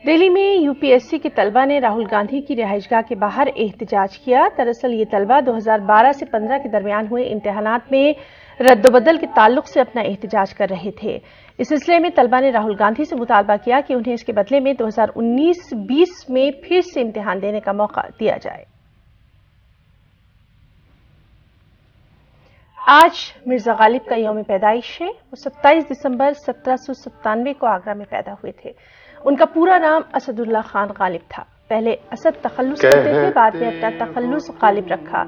दिल्ली में यूपीएससी के तलबा ने राहुल गांधी की रिहाइशगाह के बाहर एहतजाज किया। दरअसल ये तलबा 2012 से 15 के दरमियान हुए इम्तिहानात में रद्दोबदल के ताल्लुक से अपना एहतजाज कर रहे थे। इस सिलसिले में तलबा ने राहुल गांधी से मुतालबा किया कि उन्हें इसके बदले में 2019-20 में फिर से इम्तिहान देने का मौका दिया जाए। आज मिर्जा गालिब का यौम पैदाइश है। वो 27 दिसंबर 1797 को आगरा में पैदा हुए थे। उनका पूरा नाम असदुल्ला खान गालिब था। पहले असद तखल्लुस करते थे, बाद में अपना तखल्लुस गालिब रखा।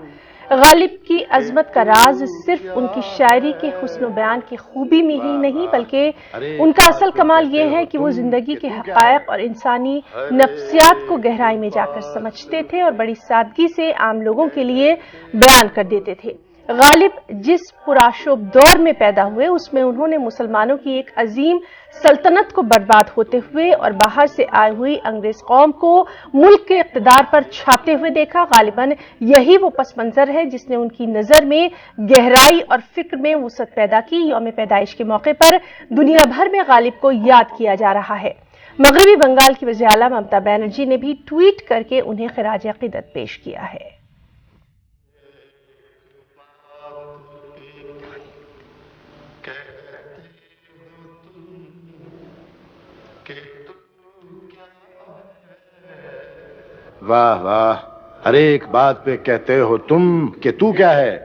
गालिब की अजमत का राज सिर्फ उनकी शायरी के हुस्न बयान की खूबी में ही नहीं, बल्कि उनका असल कमाल यह है कि वो जिंदगी के हकायक और इंसानी नफ्सियात को गहराई में जाकर समझते थे और बड़ी सादगी से आम लोगों के लिए बयान कर देते थे। गालिब जिस पुराशोभ दौर में पैदा हुए उसमें उन्होंने मुसलमानों की एक अजीम सल्तनत को बर्बाद होते हुए और बाहर से आई हुई अंग्रेज कौम को मुल्क के इक़्तिदार पर छाते हुए देखा। गालिबन यही वो पस मंजर है जिसने उनकी नजर में गहराई और फिक्र में वुसअत पैदा की। यौम पैदाइश के मौके पर दुनिया भर में गालिब को याद किया जा रहा है। मगरबी बंगाल की वज़ीर आला ममता बनर्जी ने भी ट्वीट करके उन्हें खिराज अक़ीदत पेश किया है। वाह वाह, हर एक बात पे कहते हो तुम कि तू क्या है।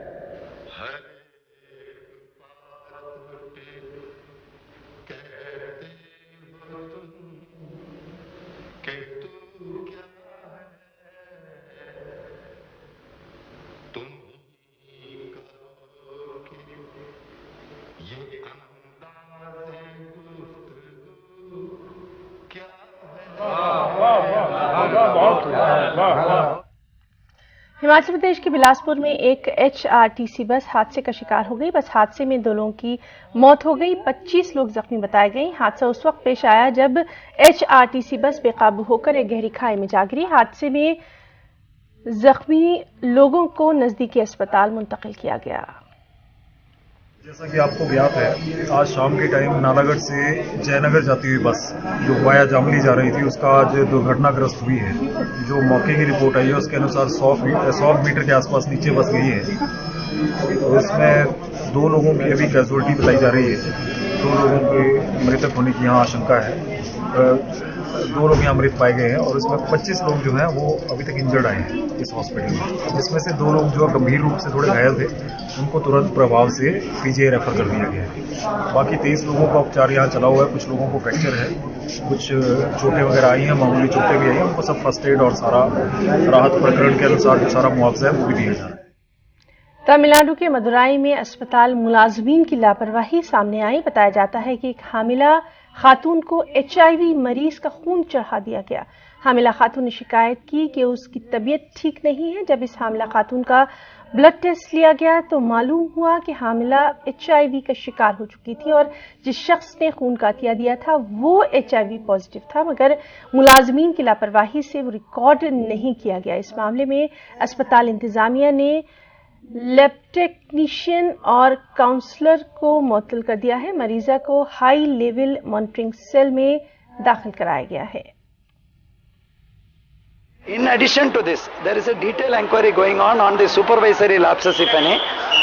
हिमाचल प्रदेश के बिलासपुर में एक एचआरटीसी बस हादसे का शिकार हो गई। बस हादसे में 2 लोगों की मौत हो गई, 25 लोग जख्मी बताए गए। हादसा उस वक्त पेश आया जब एचआरटीसी बस बेकाबू होकर एक गहरी खाई में जा गिरी। हादसे में जख्मी लोगों को नजदीकी अस्पताल मुंतकिल किया गया। जैसा कि आपको ज्ञात है, आज शाम के टाइम नालागढ़ से जयनगर जाती हुई बस जो वाया जामली जा रही थी उसका आज दुर्घटनाग्रस्त हुई है। जो मौके की रिपोर्ट आई है उसके अनुसार 100 मीटर के आसपास नीचे बस गई है। तो इसमें 2 लोगों की अभी कैजुअलिटी बताई जा रही है। 2 लोगों के मृतक होने की यहाँ आशंका है। 2 लोग यहाँ मृत पाए गए हैं और इसमें 25 लोग जो हैं वो अभी तक इंजर्ड आए हैं इस हॉस्पिटल में। जिसमें से 2 लोग जो गंभीर रूप से थोड़े घायल थे उनको तुरंत प्रभाव से पीजीआई रेफर कर दिया गया है। बाकी 23 लोगों का उपचार यहाँ चला हुआ है। कुछ लोगों को फ्रैक्चर है, कुछ चोटें वगैरह आई हैं, मामूली चोटें भी आई हैं। उनको सब फर्स्ट एड और सारा राहत प्रकरण के अनुसार जो सारा मुआवजा है वो भी दिया जा रहा है। तमिलनाडु के मदुराई में अस्पताल मुलाजमीन की लापरवाही सामने आई। बताया जाता है कि एक हामिला खातून को एचआईवी मरीज का खून चढ़ा दिया गया। हामिला खातून ने शिकायत की कि उसकी तबीयत ठीक नहीं है। जब इस हामिला खातून का ब्लड टेस्ट लिया गया तो मालूम हुआ कि हामिला एचआईवी का शिकार हो चुकी थी और जिस शख्स ने खून का अतिया दिया था वो एचआईवी पॉजिटिव था, मगर मुलाजमीन की लापरवाही से वो रिकॉर्ड नहीं किया गया। इस मामले में अस्पताल इंतजामिया ने लैब टेक्नीशियन और काउंसलर को मुअत्तल कर दिया है। मरीजा को हाई लेवल मॉनिटरिंग सेल में दाखिल कराया गया है। In addition to this, there is a detailed inquiry going on the supervisory lapses, if any,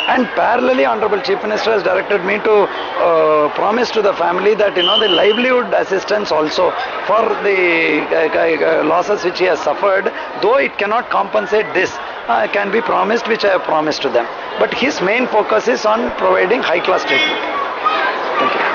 and parallelly, Honorable Chief Minister has directed me to promise to the family that the livelihood assistance also for the losses which he has suffered, though it cannot compensate this, can be promised, which I have promised to them. But his main focus is on providing high-class treatment. Thank you.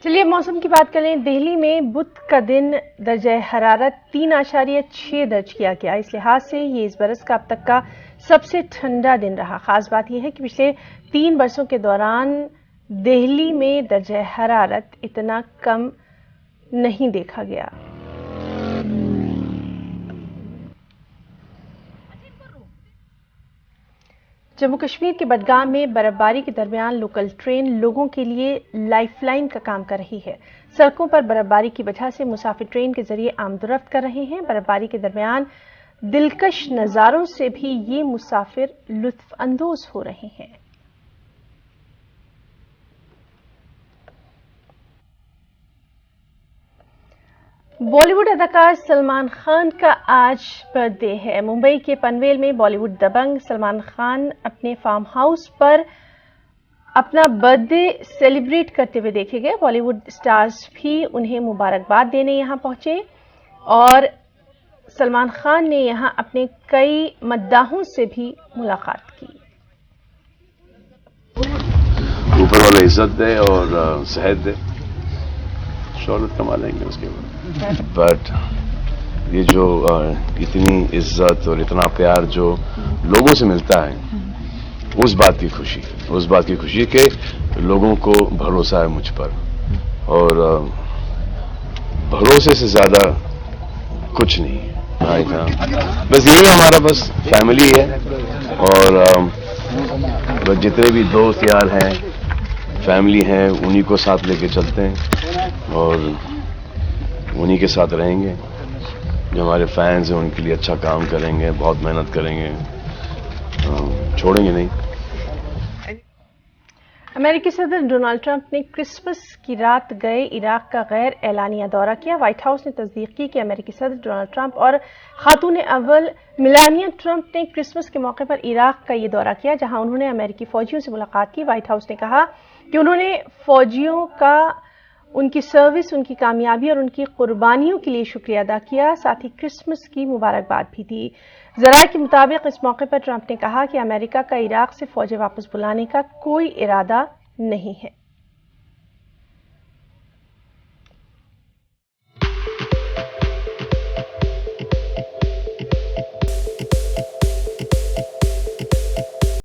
चलिए मौसम की बात करें। दिल्ली में बुध का दिन दर्जा हरारत 3.6 दर्ज किया गया। इस लिहाज से ये इस बरस का अब तक का सबसे ठंडा दिन रहा। खास बात यह है कि पिछले 3 बरसों के दौरान दिल्ली में दर्जा हरारत इतना कम नहीं देखा गया। जम्मू कश्मीर के बडगाम में बर्फबारी के दरमियान लोकल ट्रेन लोगों के लिए लाइफलाइन का काम कर रही है। सड़कों पर बर्फबारी की वजह से मुसाफिर ट्रेन के जरिए आमदोरफ्त कर रहे हैं। बर्फबारी के दरमियान दिलकश नजारों से भी ये मुसाफिर लुत्फ अंदोज हो रहे हैं। بالی ووڈ اداکار سلمان خان کا آج برتھ ڈے ہے۔ ممبئی کے پنویل میں بالی ووڈ دبنگ سلمان خان اپنے فارم ہاؤس پر اپنا برتھ ڈے سیلیبریٹ کرتے ہوئے دیکھے گئے۔ بالی ووڈ سٹارز بھی انہیں مبارکباد دینے یہاں پہنچے اور سلمان خان نے یہاں اپنے کئی مداحوں سے بھی ملاقات کی۔ اوپر والا عزت دے اور صحت دے، شہرت کما لیں گے اس کے بعد، بٹ یہ جو اتنی عزت اور اتنا پیار جو لوگوں سے ملتا ہے، اس بات کی خوشی کہ لوگوں کو بھروسہ ہے مجھ پر، اور بھروسے سے زیادہ کچھ نہیں ہے۔ بس یہی ہمارا بس فیملی ہے، اور جتنے بھی دوست یار ہیں، فیملی ہیں، انہی کو ساتھ لے کے چلتے ہیں اور انہی کے ساتھ رہیں گے۔ جو ہمارے فینز ہیں ان کے لیے اچھا کام کریں گے، بہت محنت کریں گے، چھوڑیں گے نہیں۔ امریکی صدر ڈونلڈ ٹرمپ نے کرسمس کی رات گئے عراق کا غیر اعلانیہ دورہ کیا۔ وائٹ ہاؤس نے تصدیق کی کہ امریکی صدر ڈونلڈ ٹرمپ اور خاتون اول میلانیا ٹرمپ نے کرسمس کے موقع پر عراق کا یہ دورہ کیا، جہاں انہوں نے امریکی فوجیوں سے ملاقات کی۔ وائٹ ہاؤس نے کہا کہ انہوں نے فوجیوں کا ان کی سروس، ان کی کامیابی اور ان کی قربانیوں کے لیے شکریہ ادا کیا، ساتھ ہی کرسمس کی مبارکباد بھی دی۔ ذرائع کے مطابق اس موقع پر ٹرمپ نے کہا کہ امریکہ کا عراق سے فوجیں واپس بلانے کا کوئی ارادہ نہیں ہے۔